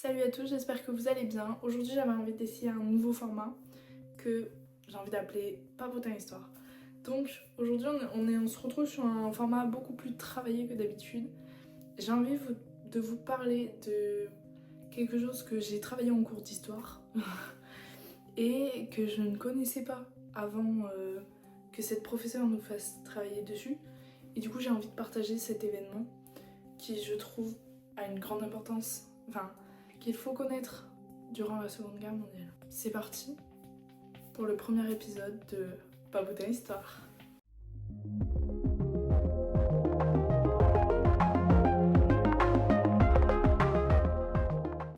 Salut à tous, j'espère que vous allez bien. Aujourd'hui j'avais envie d'essayer un nouveau format que j'ai envie d'appeler Papotin Histoire. Donc aujourd'hui on se retrouve sur un format beaucoup plus travaillé que d'habitude. J'ai envie de vous parler de quelque chose que j'ai travaillé en cours d'histoire et que je ne connaissais pas avant que cette professeure nous fasse travailler dessus. Et du coup j'ai envie de partager cet événement qui je trouve a une grande importance, qu'il faut connaître durant la Seconde Guerre mondiale. C'est parti pour le premier épisode de Papotin Histoire.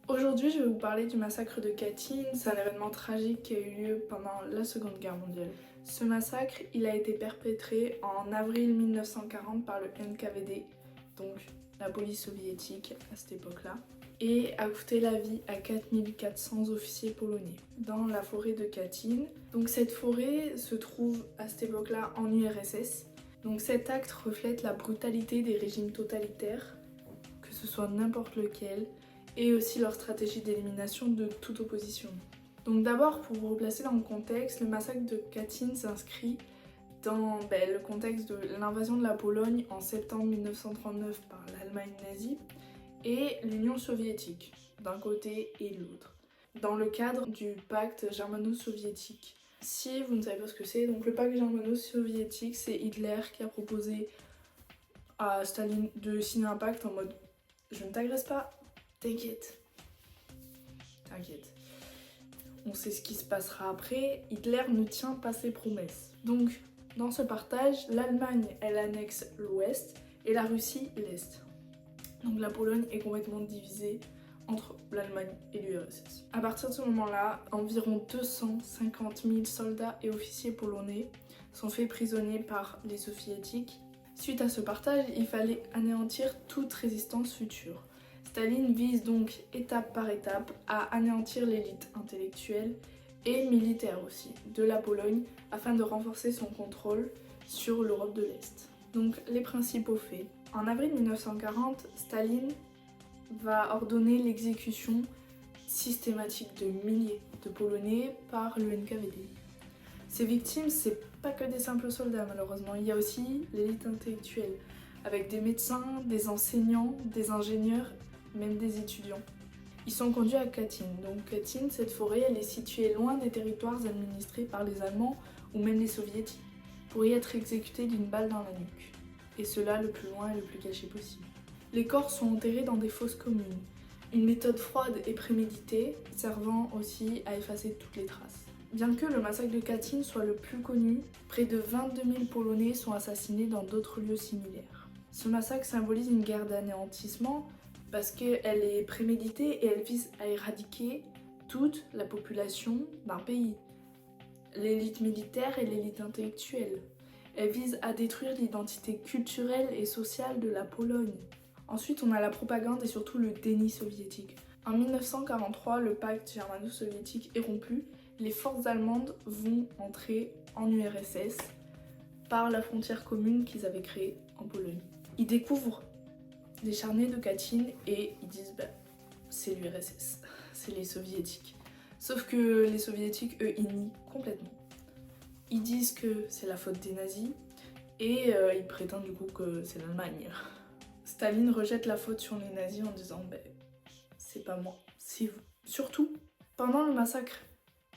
Aujourd'hui, je vais vous parler du massacre de Katyn. C'est un événement tragique qui a eu lieu pendant la Seconde Guerre mondiale. Ce massacre, il a été perpétré en avril 1940 par le NKVD, donc la police soviétique à cette époque-là, et a coûté la vie à 4400 officiers polonais dans la forêt de Katyn. Donc cette forêt se trouve à cette époque-là en URSS. Donc cet acte reflète la brutalité des régimes totalitaires, que ce soit n'importe lequel, et aussi leur stratégie d'élimination de toute opposition. Donc d'abord, pour vous replacer dans le contexte, le massacre de Katyn s'inscrit dans le contexte de l'invasion de la Pologne en septembre 1939 par l'Allemagne nazie et l'Union soviétique, d'un côté et de l'autre, dans le cadre du pacte germano-soviétique. Si vous ne savez pas ce que c'est, donc le pacte germano-soviétique, c'est Hitler qui a proposé à Staline de signer un pacte en mode « je ne t'agresse pas, t'inquiète, t'inquiète ». On sait ce qui se passera après, Hitler ne tient pas ses promesses. Donc, dans ce partage, l'Allemagne, elle annexe l'Ouest et la Russie, l'Est. Donc la Pologne est complètement divisée entre l'Allemagne et l'URSS. À partir de ce moment-là, environ 250 000 soldats et officiers polonais sont faits prisonniers par les soviétiques. Suite à ce partage, il fallait anéantir toute résistance future. Staline vise donc étape par étape à anéantir l'élite intellectuelle et militaire aussi de la Pologne afin de renforcer son contrôle sur l'Europe de l'Est. Donc les principaux faits. En avril 1940, Staline va ordonner l'exécution systématique de milliers de Polonais par le NKVD. Ces victimes, c'est pas que des simples soldats malheureusement, il y a aussi l'élite intellectuelle, avec des médecins, des enseignants, des ingénieurs, même des étudiants. Ils sont conduits à Katyn. Donc Katyn, cette forêt, elle est située loin des territoires administrés par les Allemands ou même les Soviétiques, pour y être exécutés d'une balle dans la nuque. Et cela le plus loin et le plus caché possible. Les corps sont enterrés dans des fosses communes, une méthode froide et préméditée servant aussi à effacer toutes les traces. Bien que le massacre de Katyn soit le plus connu, près de 22 000 Polonais sont assassinés dans d'autres lieux similaires. Ce massacre symbolise une guerre d'anéantissement parce qu'elle est préméditée et elle vise à éradiquer toute la population d'un pays, l'élite militaire et l'élite intellectuelle. Elle vise à détruire l'identité culturelle et sociale de la Pologne. Ensuite, on a la propagande et surtout le déni soviétique. En 1943, le pacte germano-soviétique est rompu. Les forces allemandes vont entrer en URSS par la frontière commune qu'ils avaient créée en Pologne. Ils découvrent les charniers de Katyn et ils disent c'est l'URSS, c'est les soviétiques. Sauf que les soviétiques, eux, ils nient complètement. Ils disent que c'est la faute des nazis et ils prétendent du coup que c'est l'Allemagne. Staline rejette la faute sur les nazis en disant c'est pas moi, c'est vous. Surtout, pendant le massacre,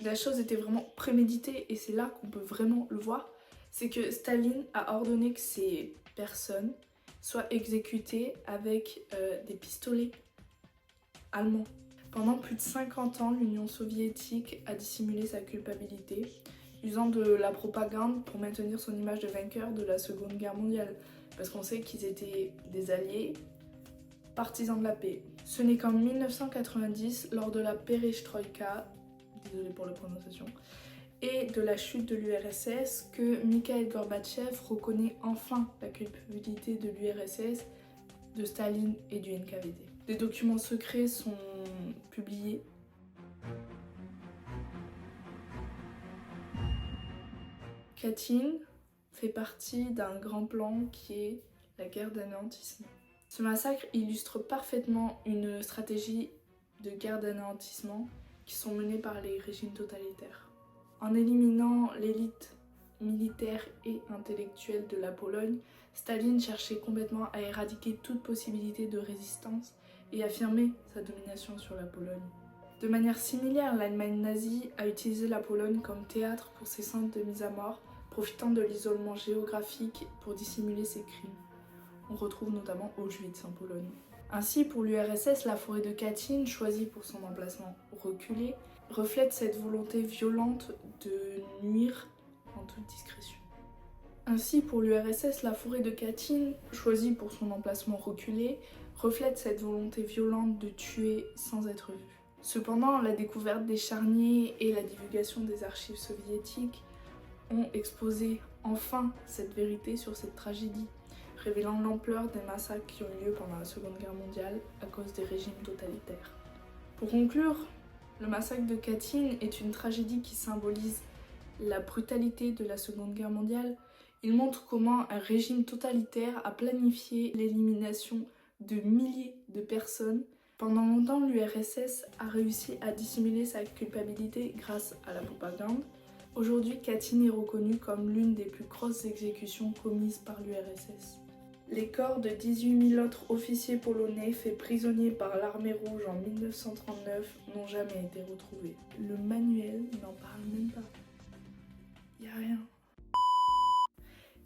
la chose était vraiment préméditée et c'est là qu'on peut vraiment le voir. C'est que Staline a ordonné que ces personnes soient exécutées avec des pistolets allemands. Pendant plus de 50 ans, l'Union soviétique a dissimulé sa culpabilité, usant de la propagande pour maintenir son image de vainqueur de la Seconde Guerre mondiale, parce qu'on sait qu'ils étaient des alliés, partisans de la paix. Ce n'est qu'en 1990, lors de la perestroïka, désolée pour la prononciation, et de la chute de l'URSS, que Mikhail Gorbatchev reconnaît enfin la culpabilité de l'URSS, de Staline et du NKVD. Des documents secrets sont publiés. Katyn fait partie d'un grand plan qui est la guerre d'anéantissement. Ce massacre illustre parfaitement une stratégie de guerre d'anéantissement qui sont menées par les régimes totalitaires. En éliminant l'élite militaire et intellectuelle de la Pologne, Staline cherchait complètement à éradiquer toute possibilité de résistance et affirmer sa domination sur la Pologne. De manière similaire, l'Allemagne nazie a utilisé la Pologne comme théâtre pour ses centres de mise à mort, profitant de l'isolement géographique pour dissimuler ses crimes. On retrouve notamment Auschwitz en Pologne. Ainsi, pour l'URSS, la forêt de Katyn, choisie pour son emplacement reculé, reflète cette volonté violente de nuire en toute discrétion. Ainsi, pour l'URSS, la forêt de Katyn, choisie pour son emplacement reculé, reflète cette volonté violente de tuer sans être vue. Cependant, la découverte des charniers et la divulgation des archives soviétiques ont exposé enfin cette vérité sur cette tragédie, révélant l'ampleur des massacres qui ont eu lieu pendant la Seconde Guerre mondiale à cause des régimes totalitaires. Pour conclure, le massacre de Katyn est une tragédie qui symbolise la brutalité de la Seconde Guerre mondiale. Il montre comment un régime totalitaire a planifié l'élimination de milliers de personnes. Pendant longtemps, l'URSS a réussi à dissimuler sa culpabilité grâce à la propagande. Aujourd'hui, Katyn est reconnue comme l'une des plus grosses exécutions commises par l'URSS. Les corps de 18 000 autres officiers polonais faits prisonniers par l'armée rouge en 1939 n'ont jamais été retrouvés. Le manuel n'en parle même pas. Y a rien.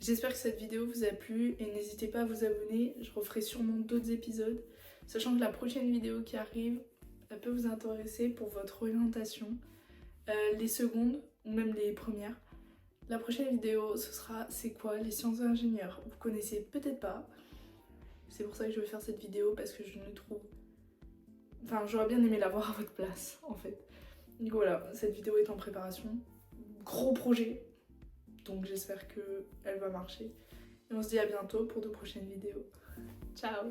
J'espère que cette vidéo vous a plu et n'hésitez pas à vous abonner, je referai sûrement d'autres épisodes, sachant que la prochaine vidéo qui arrive, elle peut vous intéresser pour votre orientation, les secondes ou même les premières. La prochaine vidéo, ce sera c'est quoi les sciences ingénieurs? Vous connaissez peut-être pas. C'est pour ça que je vais faire cette vidéo parce que je ne trouve... Enfin, j'aurais bien aimé la voir à votre place, en fait. Donc voilà, cette vidéo est en préparation. Gros projet. Donc j'espère qu'elle va marcher. Et on se dit à bientôt pour de prochaines vidéos. Ciao!